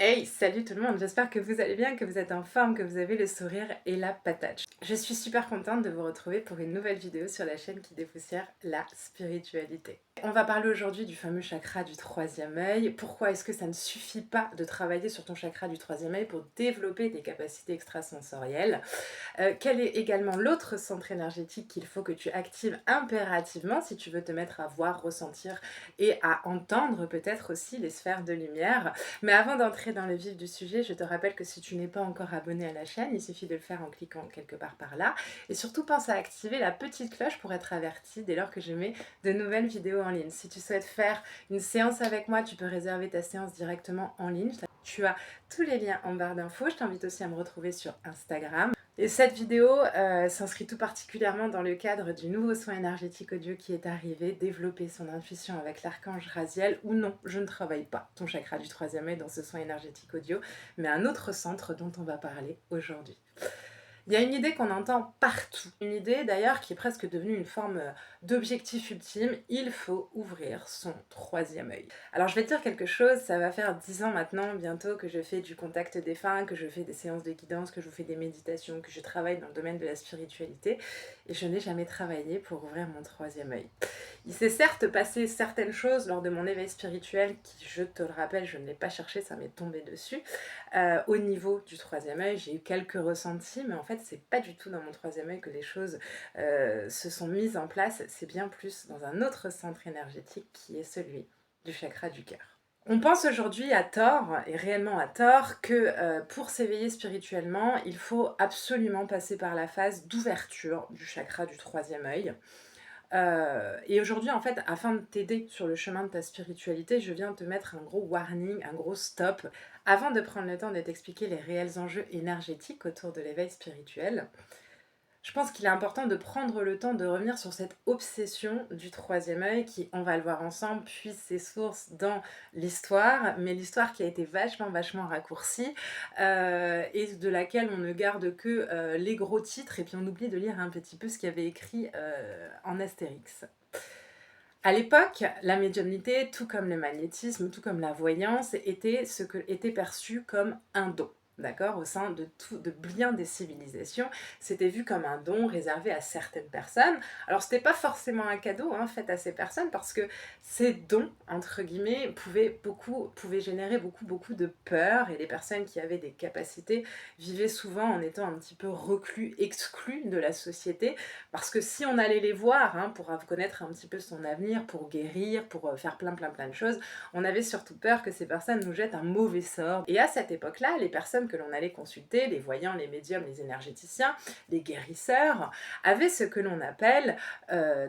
Hey, salut tout le monde, j'espère que vous allez bien, que vous êtes en forme, que vous avez le sourire et la patate. Je suis super contente de vous retrouver pour une nouvelle vidéo sur la chaîne qui dépoussière la spiritualité. On va parler aujourd'hui du fameux chakra du troisième œil. Pourquoi est-ce que ça ne suffit pas de travailler sur ton chakra du troisième œil pour développer tes capacités extrasensorielles? Quel est également l'autre centre énergétique qu'il faut que tu actives impérativement si tu veux te mettre à voir, ressentir et à entendre peut-être aussi les sphères de lumière? Mais avant d'entrer dans le vif du sujet, je te rappelle que si tu n'es pas encore abonné à la chaîne, il suffit de le faire en cliquant quelque part par là. Et surtout, pense à activer la petite cloche pour être averti dès lors que je mets de nouvelles vidéos en ligne. Si tu souhaites faire une séance avec moi, tu peux réserver ta séance directement en ligne. Tu as tous les liens en barre d'infos. Je t'invite aussi à me retrouver sur Instagram. Et cette vidéo s'inscrit tout particulièrement dans le cadre du nouveau soin énergétique audio qui est arrivé, développer son intuition avec l'archange Raziel, ou non, je ne travaille pas ton chakra du troisième œil dans ce soin énergétique audio, mais un autre centre dont on va parler aujourd'hui. Il y a une idée qu'on entend partout, une idée d'ailleurs qui est presque devenue une forme d'objectif ultime, il faut ouvrir son troisième œil. Alors je vais te dire quelque chose, ça va faire 10 ans maintenant bientôt que je fais du contact défunt, que je fais des séances de guidance, que je fais des méditations, que je travaille dans le domaine de la spiritualité, et je n'ai jamais travaillé pour ouvrir mon troisième œil. Il s'est certes passé certaines choses lors de mon éveil spirituel qui, je te le rappelle, je ne l'ai pas cherché, ça m'est tombé dessus. Au niveau du troisième œil, j'ai eu quelques ressentis, mais en fait, c'est pas du tout dans mon troisième œil que les choses se sont mises en place, c'est bien plus dans un autre centre énergétique qui est celui du chakra du cœur. On pense aujourd'hui à tort, et réellement à tort, que pour s'éveiller spirituellement, il faut absolument passer par la phase d'ouverture du chakra du troisième œil. Et aujourd'hui, en fait, afin de t'aider sur le chemin de ta spiritualité, je viens te mettre un gros warning, un gros stop, avant de prendre le temps de t'expliquer les réels enjeux énergétiques autour de l'éveil spirituel. Je pense qu'il est important de prendre le temps de revenir sur cette obsession du troisième œil qui, on va le voir ensemble, puise ses sources dans l'histoire, mais l'histoire qui a été vachement raccourcie et de laquelle on ne garde que les gros titres et puis on oublie de lire un petit peu ce qu'il y avait écrit en Astérix. À l'époque, la médiumnité, tout comme le magnétisme, tout comme la voyance, était perçu comme un don. D'accord, au sein de bien des civilisations, c'était vu comme un don réservé à certaines personnes. Alors, c'était pas forcément un cadeau fait à ces personnes parce que ces dons, entre guillemets, pouvaient générer beaucoup de peur et les personnes qui avaient des capacités vivaient souvent en étant un petit peu reclus, exclus de la société parce que si on allait les voir pour connaître un petit peu son avenir, pour guérir, pour faire plein de choses, on avait surtout peur que ces personnes nous jettent un mauvais sort. Et à cette époque-là, les personnes que l'on allait consulter, les voyants, les médiums, les énergéticiens, les guérisseurs, avaient ce que l'on appelle,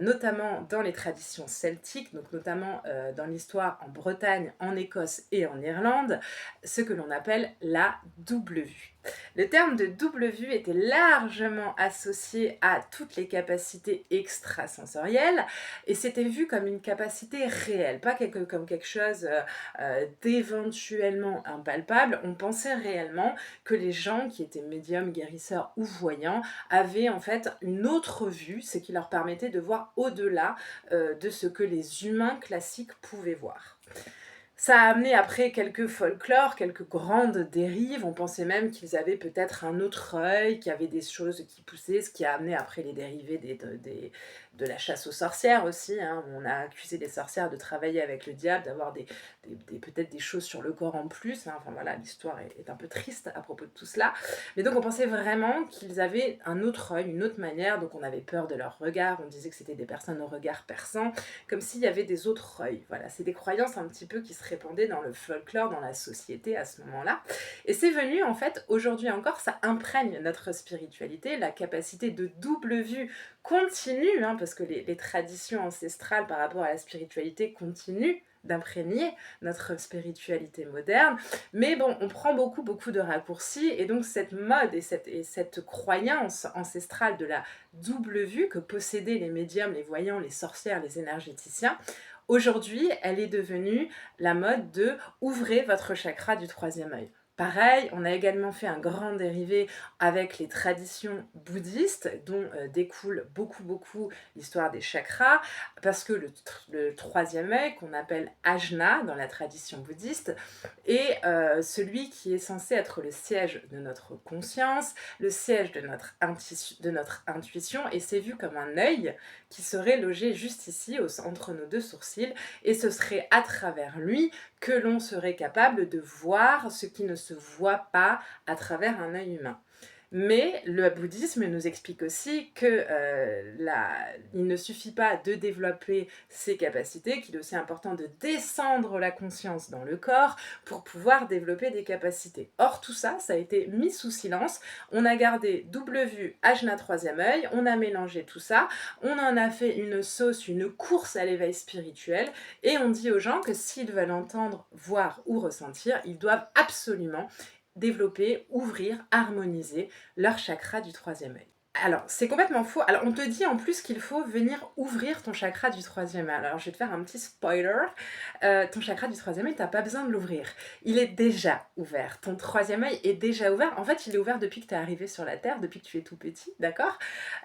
notamment dans les traditions celtiques, donc notamment dans l'histoire en Bretagne, en Écosse et en Irlande, ce que l'on appelle la double vue. Le terme de double vue était largement associé à toutes les capacités extrasensorielles et c'était vu comme une capacité réelle, pas comme quelque chose d'éventuellement impalpable. On pensait réellement que les gens qui étaient médiums, guérisseurs ou voyants avaient en fait une autre vue, ce qui leur permettait de voir au-delà de ce que les humains classiques pouvaient voir. Ça a amené après quelques folklores, quelques grandes dérives. On pensait même qu'ils avaient peut-être un autre œil, qu'il y avait des choses qui poussaient, ce qui a amené après les dérivés de la chasse aux sorcières aussi. On a accusé les sorcières de travailler avec le diable, d'avoir peut-être des choses sur le corps en plus. Enfin voilà, l'histoire est un peu triste à propos de tout cela. Mais donc on pensait vraiment qu'ils avaient un autre œil, une autre manière. Donc on avait peur de leur regard. On disait que c'était des personnes au regard perçant, comme s'il y avait des autres œils. Voilà, c'est des croyances un petit peu qui se répandaient dans le folklore, dans la société à ce moment-là. Et c'est venu, en fait, aujourd'hui encore, ça imprègne notre spiritualité, la capacité de double vue continue, parce que les traditions ancestrales par rapport à la spiritualité continuent d'imprégner notre spiritualité moderne, mais bon, on prend beaucoup de raccourcis, et donc cette mode et cette croyance ancestrale de la double vue que possédaient les médiums, les voyants, les sorcières, les énergéticiens, aujourd'hui, elle est devenue la mode de « ouvrez votre chakra du troisième œil ». Pareil, on a également fait un grand dérivé avec les traditions bouddhistes dont découle beaucoup l'histoire des chakras, parce que le troisième œil, qu'on appelle Ajna dans la tradition bouddhiste, est celui qui est censé être le siège de notre conscience, le siège de notre intuition, et c'est vu comme un œil qui serait logé juste ici, entre nos deux sourcils, et ce serait à travers lui que l'on serait capable de voir ce qui ne se voit pas à travers un œil humain. Mais le bouddhisme nous explique aussi que il ne suffit pas de développer ses capacités, qu'il est aussi important de descendre la conscience dans le corps pour pouvoir développer des capacités. Or tout ça, ça a été mis sous silence. On a gardé double vue, Ajna troisième œil, on a mélangé tout ça, on en a fait une sauce, une course à l'éveil spirituel, et on dit aux gens que s'ils veulent entendre, voir ou ressentir, ils doivent absolument développer, ouvrir, harmoniser leur chakra du troisième œil. Alors, c'est complètement faux. Alors, on te dit en plus qu'il faut venir ouvrir ton chakra du troisième œil. Alors, je vais te faire un petit spoiler. Ton chakra du troisième œil, tu n'as pas besoin de l'ouvrir. Il est déjà ouvert. Ton troisième œil est déjà ouvert. En fait, il est ouvert depuis que tu es arrivé sur la Terre, depuis que tu es tout petit, d'accord?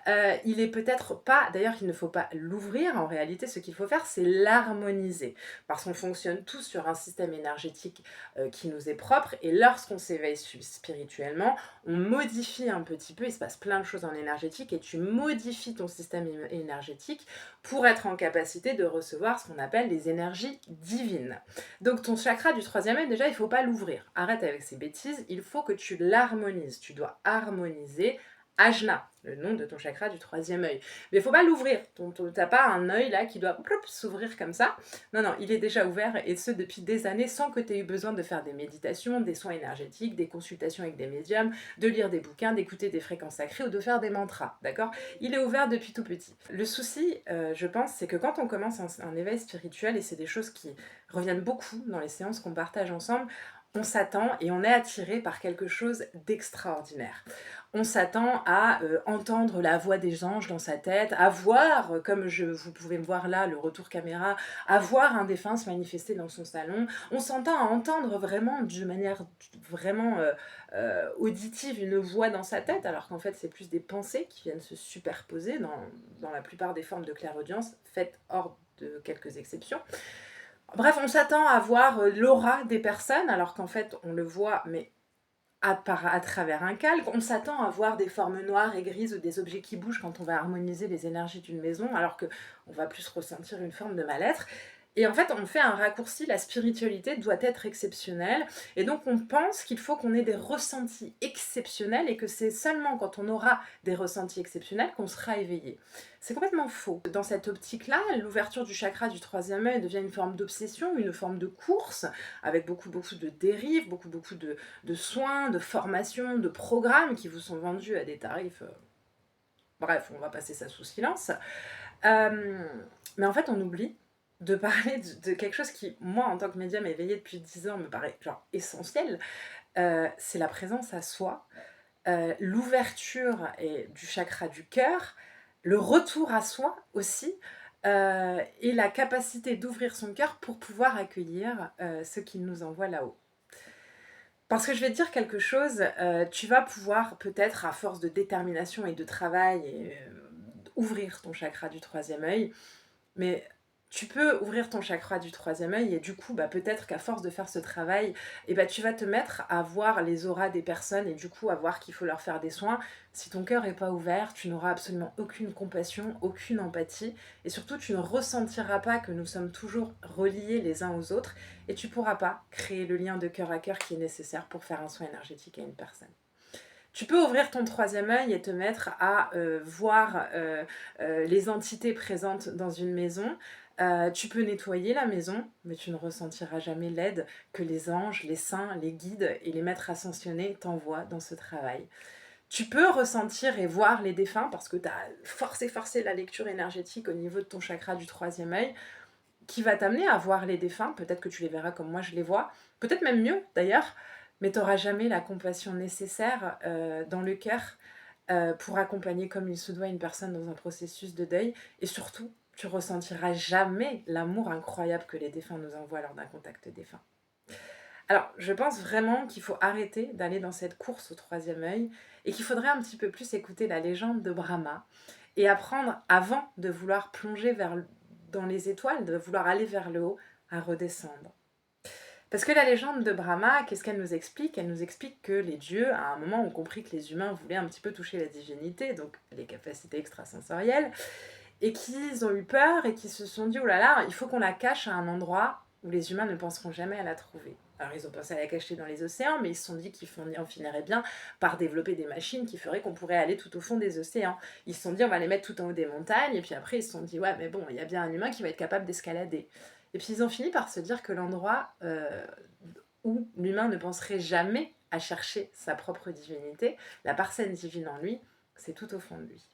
Il est peut-être pas... D'ailleurs, il ne faut pas l'ouvrir. En réalité, ce qu'il faut faire, c'est l'harmoniser. Parce qu'on fonctionne tous sur un système énergétique qui nous est propre. Et lorsqu'on s'éveille spirituellement, on modifie un petit peu. Il se passe plein de choses en énergétique et tu modifies ton système énergétique pour être en capacité de recevoir ce qu'on appelle les énergies divines. Donc ton chakra du troisième œil, déjà, il ne faut pas l'ouvrir. Arrête avec ces bêtises, il faut que tu l'harmonises. Tu dois harmoniser Ajna, le nom de ton chakra du troisième œil. Mais il ne faut pas l'ouvrir. Tu n'as pas un œil là qui doit s'ouvrir comme ça. Non, il est déjà ouvert, et ce depuis des années, sans que tu aies eu besoin de faire des méditations, des soins énergétiques, des consultations avec des médiums, de lire des bouquins, d'écouter des fréquences sacrées ou de faire des mantras, d'accord? Il est ouvert depuis tout petit. Le souci, je pense, c'est que quand on commence un éveil spirituel, et c'est des choses qui reviennent beaucoup dans les séances qu'on partage ensemble, on s'attend et on est attiré par quelque chose d'extraordinaire. On s'attend à entendre la voix des anges dans sa tête, à voir, comme vous pouvez me voir là, le retour caméra, à voir un défunt se manifester dans son salon. On s'entend à entendre vraiment, de manière vraiment auditive, une voix dans sa tête, alors qu'en fait c'est plus des pensées qui viennent se superposer dans la plupart des formes de clairaudience, faites hors de quelques exceptions. Bref, on s'attend à voir l'aura des personnes, alors qu'en fait, on le voit, mais à travers un calque. On s'attend à voir des formes noires et grises ou des objets qui bougent quand on va harmoniser les énergies d'une maison, alors qu'on va plus ressentir une forme de mal-être. Et en fait, on fait un raccourci, la spiritualité doit être exceptionnelle, et donc on pense qu'il faut qu'on ait des ressentis exceptionnels, et que c'est seulement quand on aura des ressentis exceptionnels qu'on sera éveillé. C'est complètement faux. Dans cette optique-là, l'ouverture du chakra du troisième œil devient une forme d'obsession, une forme de course, avec beaucoup de dérives, beaucoup de soins, de formations, de programmes qui vous sont vendus à des tarifs... Bref, on va passer ça sous silence. Mais en fait, on oublie de parler de quelque chose qui, moi, en tant que médium éveillée depuis 10 ans, me paraît genre essentiel. C'est la présence à soi, l'ouverture du chakra du cœur, le retour à soi aussi, et la capacité d'ouvrir son cœur pour pouvoir accueillir ce qu'il nous envoie là-haut. Parce que je vais te dire quelque chose, tu vas pouvoir peut-être, à force de détermination et de travail, ouvrir ton chakra du troisième œil, mais tu peux ouvrir ton chakra du troisième œil, et du coup, peut-être qu'à force de faire ce travail, tu vas te mettre à voir les auras des personnes, et du coup à voir qu'il faut leur faire des soins. Si ton cœur n'est pas ouvert, tu n'auras absolument aucune compassion, aucune empathie, et surtout tu ne ressentiras pas que nous sommes toujours reliés les uns aux autres, et tu ne pourras pas créer le lien de cœur à cœur qui est nécessaire pour faire un soin énergétique à une personne. Tu peux ouvrir ton troisième œil et te mettre à voir les entités présentes dans une maison. Tu peux nettoyer la maison, mais tu ne ressentiras jamais l'aide que les anges, les saints, les guides et les maîtres ascensionnés t'envoient dans ce travail. Tu peux ressentir et voir les défunts parce que tu as forcé la lecture énergétique au niveau de ton chakra du troisième œil, qui va t'amener à voir les défunts. Peut-être que tu les verras comme moi je les vois, peut-être même mieux d'ailleurs, mais tu n'auras jamais la compassion nécessaire dans le cœur pour accompagner comme il se doit une personne dans un processus de deuil, et surtout, tu ressentiras jamais l'amour incroyable que les défunts nous envoient lors d'un contact défunt. Alors, je pense vraiment qu'il faut arrêter d'aller dans cette course au troisième œil et qu'il faudrait un petit peu plus écouter la légende de Brahma et apprendre, avant de vouloir plonger dans les étoiles, de vouloir aller vers le haut, à redescendre. Parce que la légende de Brahma, qu'est-ce qu'elle nous explique? Elle nous explique que les dieux, à un moment, ont compris que les humains voulaient un petit peu toucher la divinité, donc les capacités extrasensorielles, et qu'ils ont eu peur et qu'ils se sont dit, oh là là, il faut qu'on la cache à un endroit où les humains ne penseront jamais à la trouver. Alors ils ont pensé à la cacher dans les océans, mais ils se sont dit qu'on finirait bien par développer des machines qui feraient qu'on pourrait aller tout au fond des océans. Ils se sont dit on va les mettre tout en haut des montagnes, et puis après ils se sont dit ouais mais bon, il y a bien un humain qui va être capable d'escalader. Et puis ils ont fini par se dire que l'endroit où l'humain ne penserait jamais à chercher sa propre divinité, la parcelle divine en lui, c'est tout au fond de lui.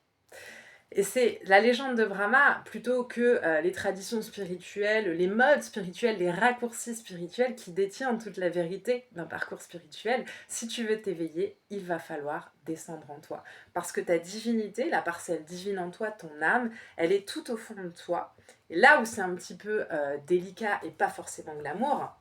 Et c'est la légende de Brahma, plutôt que les traditions spirituelles, les modes spirituels, les raccourcis spirituels qui détiennent toute la vérité d'un parcours spirituel. Si tu veux t'éveiller, il va falloir descendre en toi. Parce que ta divinité, la parcelle divine en toi, ton âme, elle est tout au fond de toi. Et là où c'est un petit peu délicat et pas forcément glamour,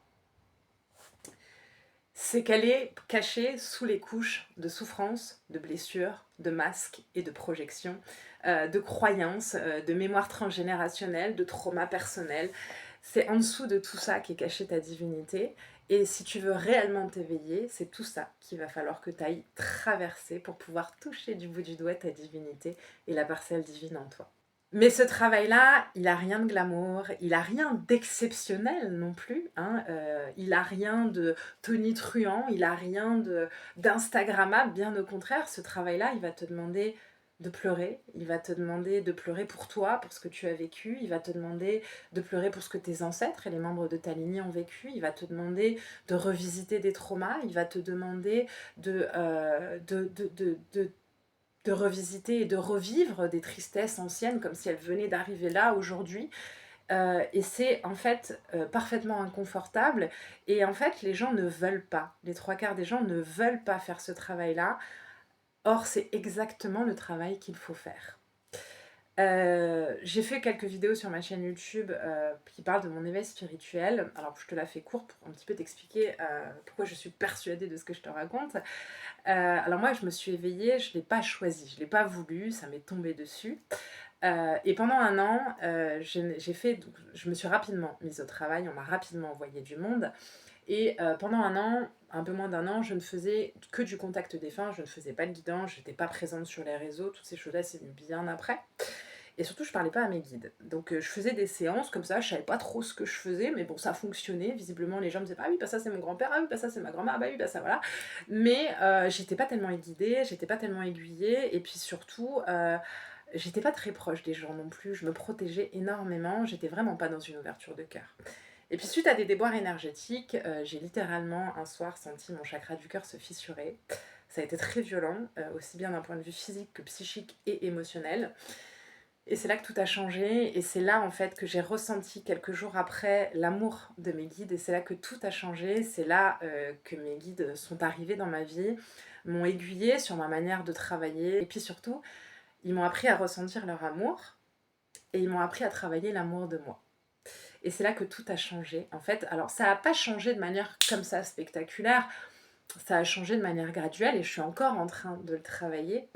c'est qu'elle est cachée sous les couches de souffrance, de blessures, de masques et de projections, de croyances, de mémoire transgénérationnelle, de traumas personnels. C'est en dessous de tout ça qu'est cachée ta divinité. Et si tu veux réellement t'éveiller, c'est tout ça qu'il va falloir que tu ailles traverser pour pouvoir toucher du bout du doigt ta divinité et la parcelle divine en toi. Mais ce travail-là, il n'a rien de glamour, il n'a rien d'exceptionnel non plus, hein, il n'a rien de tonitruant, il n'a rien d'instagrammable, bien au contraire, ce travail-là, il va te demander de pleurer, il va te demander de pleurer pour toi, pour ce que tu as vécu, il va te demander de pleurer pour ce que tes ancêtres et les membres de ta lignée ont vécu, il va te demander de revisiter des traumas, il va te demander de revisiter et de revivre des tristesses anciennes comme si elles venaient d'arriver là aujourd'hui. Et c'est en fait parfaitement inconfortable. Et en fait, les gens ne veulent pas. Les trois quarts des gens ne veulent pas faire ce travail-là. Or, c'est exactement le travail qu'il faut faire. J'ai fait quelques vidéos sur ma chaîne YouTube qui parlent de mon éveil spirituel. Alors, je te la fais courte pour un petit peu t'expliquer pourquoi je suis persuadée de ce que je te raconte. Alors moi, je me suis éveillée, je ne l'ai pas choisi, je ne l'ai pas voulu, ça m'est tombé dessus. Et pendant un an, je me suis rapidement mise au travail, on m'a rapidement envoyé du monde. Et pendant un an, un peu moins d'un an, je ne faisais que du contact défunt, je ne faisais pas de guidance, je n'étais pas présente sur les réseaux, toutes ces choses-là, c'est bien après. Et surtout, je parlais pas à mes guides. Donc, je faisais des séances comme ça, je savais pas trop ce que je faisais, mais bon, ça fonctionnait. Visiblement, les gens me disaient, ah oui, bah ça c'est mon grand-père, ah oui, bah ça c'est ma grand-mère, ah bah oui, bah ça voilà. Mais j'étais pas tellement guidée, j'étais pas tellement aiguillée, et puis surtout, j'étais pas très proche des gens non plus, je me protégeais énormément, j'étais vraiment pas dans une ouverture de cœur. Et puis suite à des déboires énergétiques, j'ai littéralement un soir senti mon chakra du cœur se fissurer. Ça a été très violent, aussi bien d'un point de vue physique que psychique et émotionnel. Et c'est là que tout a changé, et c'est là en fait que j'ai ressenti quelques jours après l'amour de mes guides, et c'est là que tout a changé, c'est là que mes guides sont arrivés dans ma vie, m'ont aiguillée sur ma manière de travailler, et puis surtout, ils m'ont appris à ressentir leur amour, et ils m'ont appris à travailler l'amour de moi. Et c'est là que tout a changé en fait. Alors ça n'a pas changé de manière comme ça spectaculaire, ça a changé de manière graduelle et je suis encore en train de le travailler.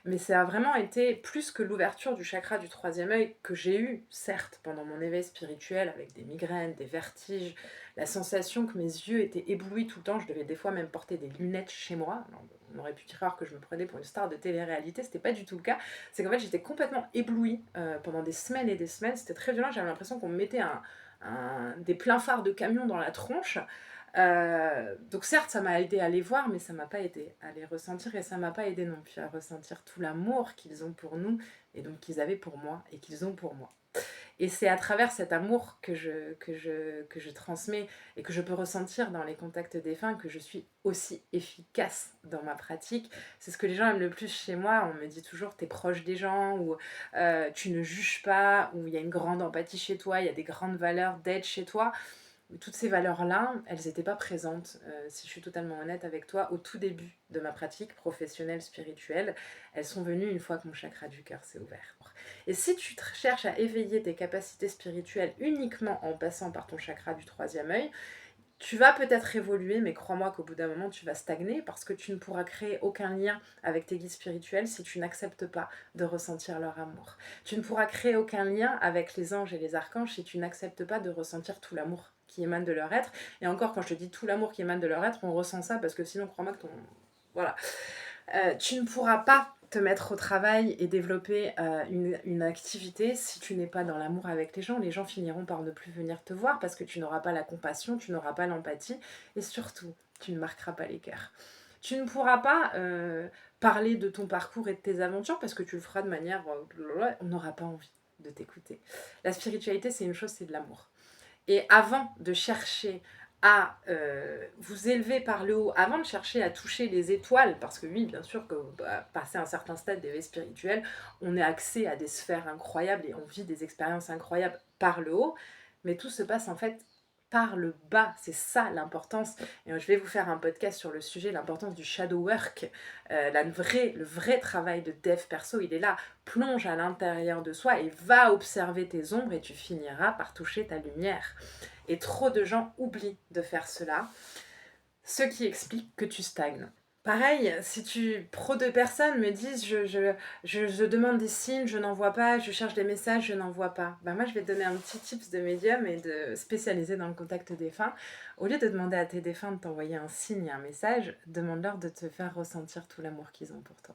Mais ça a vraiment été plus que l'ouverture du chakra du troisième œil que j'ai eu, certes, pendant mon éveil spirituel, avec des migraines, des vertiges, la sensation que mes yeux étaient éblouis tout le temps. Je devais des fois même porter des lunettes chez moi. Alors, on aurait pu dire que je me prenais pour une star de télé-réalité, c'était pas du tout le cas. C'est qu'en fait j'étais complètement éblouie pendant des semaines et des semaines. C'était très violent, j'avais l'impression qu'on me mettait des pleins phares de camion dans la tronche. Donc certes ça m'a aidé à les voir, mais ça m'a pas aidé à les ressentir, et ça m'a pas aidé non plus à ressentir tout l'amour qu'ils ont pour nous, et donc qu'ils avaient pour moi et qu'ils ont pour moi. Et c'est à travers cet amour que je transmets et que je peux ressentir dans les contacts défunts que je suis aussi efficace dans ma pratique. C'est ce que les gens aiment le plus chez moi. On me dit toujours t'es proche des gens, ou tu ne juges pas, ou il y a une grande empathie chez toi, il y a des grandes valeurs d'aide chez toi. Toutes ces valeurs-là, elles n'étaient pas présentes, si je suis totalement honnête avec toi, au tout début de ma pratique professionnelle spirituelle. Elles sont venues une fois que mon chakra du cœur s'est ouvert. Et si tu cherches à éveiller tes capacités spirituelles uniquement en passant par ton chakra du troisième œil, Tu vas peut-être évoluer, mais crois-moi qu'au bout d'un moment, tu vas stagner parce que tu ne pourras créer aucun lien avec tes guides spirituels si tu n'acceptes pas de ressentir leur amour. Tu ne pourras créer aucun lien avec les anges et les archanges si tu n'acceptes pas de ressentir tout l'amour qui émane de leur être. Et encore, quand je te dis tout l'amour qui émane de leur être, on ressent ça parce que sinon, crois-moi que ton... Voilà. Tu ne pourras pas te mettre au travail et développer une activité si tu n'es pas dans l'amour avec les gens. Les gens finiront par ne plus venir te voir parce que tu n'auras pas la compassion, tu n'auras pas l'empathie et surtout, tu ne marqueras pas les cœurs. Tu ne pourras pas parler de ton parcours et de tes aventures parce que tu le feras de manière... on n'aura pas envie de t'écouter. La spiritualité, c'est une chose, c'est de l'amour. Et avant de chercher à vous élever par le haut, avant de chercher à toucher les étoiles, parce que oui, bien sûr que passer un certain stade d'éveil spirituel, on est accès à des sphères incroyables et on vit des expériences incroyables par le haut, mais tout se passe en fait par le bas, c'est ça l'importance. Et je vais vous faire un podcast sur le sujet, l'importance du shadow work, le vrai travail de dev perso, il est là. Plonge à l'intérieur de soi et va observer tes ombres et tu finiras par toucher ta lumière. Et trop de gens oublient de faire cela, ce qui explique que tu stagnes. Pareil, si trop de personnes me disent je demande des signes, je n'en vois pas, je cherche des messages, je n'en vois pas. Ben moi, je vais te donner un petit tips de médium et de spécialisé dans le contact défunt. Au lieu de demander à tes défunts de t'envoyer un signe et un message, demande-leur de te faire ressentir tout l'amour qu'ils ont pour toi.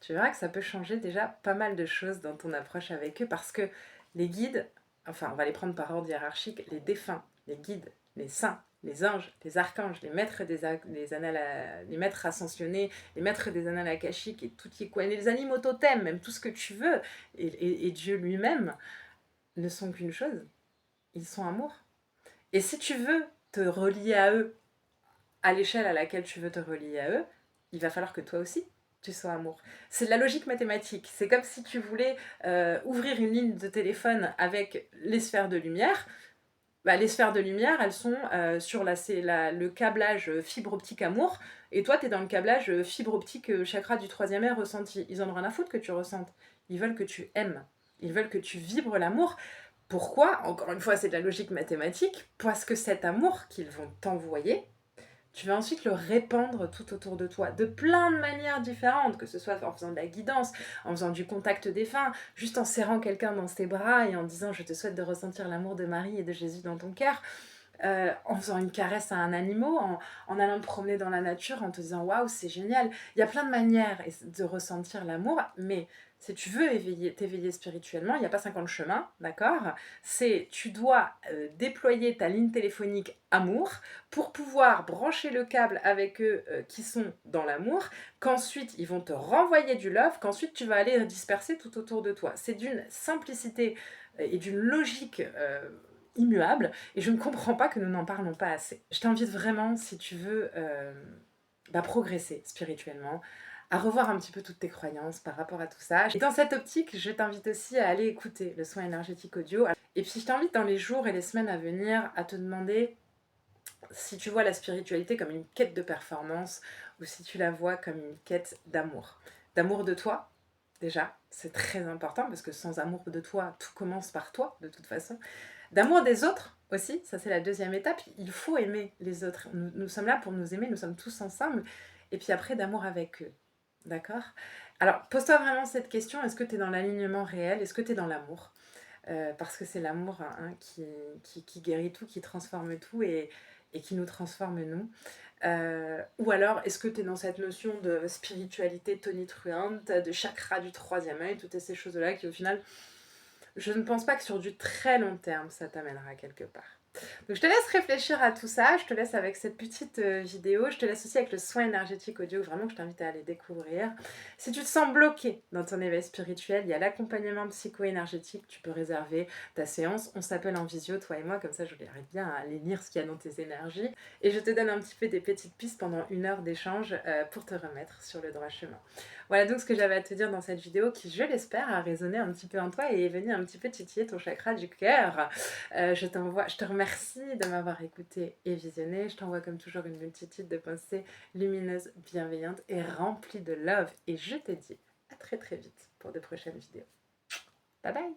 Tu verras que ça peut changer déjà pas mal de choses dans ton approche avec eux parce que les guides, enfin on va les prendre par ordre hiérarchique, les défunts, les guides, les saints, les anges, les archanges, les maîtres les maîtres ascensionnés, les maîtres des annales akashiques et tout qui est quoi, les animaux totems, même tout ce que tu veux, et Dieu lui-même ne sont qu'une chose, ils sont amour. Et si tu veux te relier à eux à l'échelle à laquelle tu veux te relier à eux, il va falloir que toi aussi tu sois amour. C'est de la logique mathématique. C'est comme si tu voulais ouvrir une ligne de téléphone avec les sphères de lumière. Bah, les sphères de lumière, elles sont sur le câblage fibre optique amour, et toi, tu es dans le câblage fibre optique chakra du troisième œil ressenti. Ils en ont rien à foutre que tu ressentes. Ils veulent que tu aimes. Ils veulent que tu vibres l'amour. Pourquoi? Encore une fois, c'est de la logique mathématique. Parce que cet amour qu'ils vont t'envoyer, tu vas ensuite le répandre tout autour de toi, de plein de manières différentes, que ce soit en faisant de la guidance, en faisant du contact défunt, juste en serrant quelqu'un dans tes bras et en disant « je te souhaite de ressentir l'amour de Marie et de Jésus dans ton cœur », en faisant une caresse à un animal, en allant te promener dans la nature, en te disant « waouh, c'est génial ». Il y a plein de manières de ressentir l'amour, mais si tu veux t'éveiller spirituellement, il n'y a pas 50 chemins, d'accord? Tu dois déployer ta ligne téléphonique amour pour pouvoir brancher le câble avec eux qui sont dans l'amour, qu'ensuite ils vont te renvoyer du love, qu'ensuite tu vas aller disperser tout autour de toi. C'est d'une simplicité et d'une logique immuable, et je ne comprends pas que nous n'en parlons pas assez. Je t'invite vraiment, si tu veux progresser spirituellement, à revoir un petit peu toutes tes croyances par rapport à tout ça. Et dans cette optique, je t'invite aussi à aller écouter le soin énergétique audio. Et puis je t'invite dans les jours et les semaines à venir à te demander si tu vois la spiritualité comme une quête de performance ou si tu la vois comme une quête d'amour. D'amour de toi, déjà, c'est très important parce que sans amour de toi, tout commence par toi, de toute façon. D'amour des autres aussi, ça c'est la deuxième étape. Il faut aimer les autres. Nous sommes là pour nous aimer, nous sommes tous ensemble. Et puis après, d'amour avec eux. D'accord? Alors, pose-toi vraiment cette question, est-ce que tu es dans l'alignement réel? Est-ce que tu es dans l'amour? Parce que c'est l'amour qui guérit tout, qui transforme tout et qui nous transforme nous. Ou alors, est-ce que tu es dans cette notion de spiritualité tonitruante, de chakra du troisième œil, toutes ces choses-là qui au final, je ne pense pas que sur du très long terme, ça t'amènera quelque part. Donc je te laisse réfléchir à tout ça, je te laisse avec cette petite vidéo, je te laisse aussi avec le soin énergétique audio, vraiment que je t'invite à aller découvrir. Si tu te sens bloqué dans ton éveil spirituel, il y a l'accompagnement psycho-énergétique, tu peux réserver ta séance, on s'appelle en visio, toi et moi, comme ça je l'arrête bien à aller lire ce qu'il y a dans tes énergies, et je te donne un petit peu des petites pistes pendant 1 heure d'échange pour te remettre sur le droit chemin. Voilà donc ce que j'avais à te dire dans cette vidéo qui, je l'espère, a résonné un petit peu en toi et est venu un petit peu titiller ton chakra du cœur. Je te remercie de m'avoir écouté et visionné. Je t'envoie comme toujours une multitude de pensées lumineuses, bienveillantes et remplies de love. Et je te dis à très très vite pour de prochaines vidéos. Bye bye!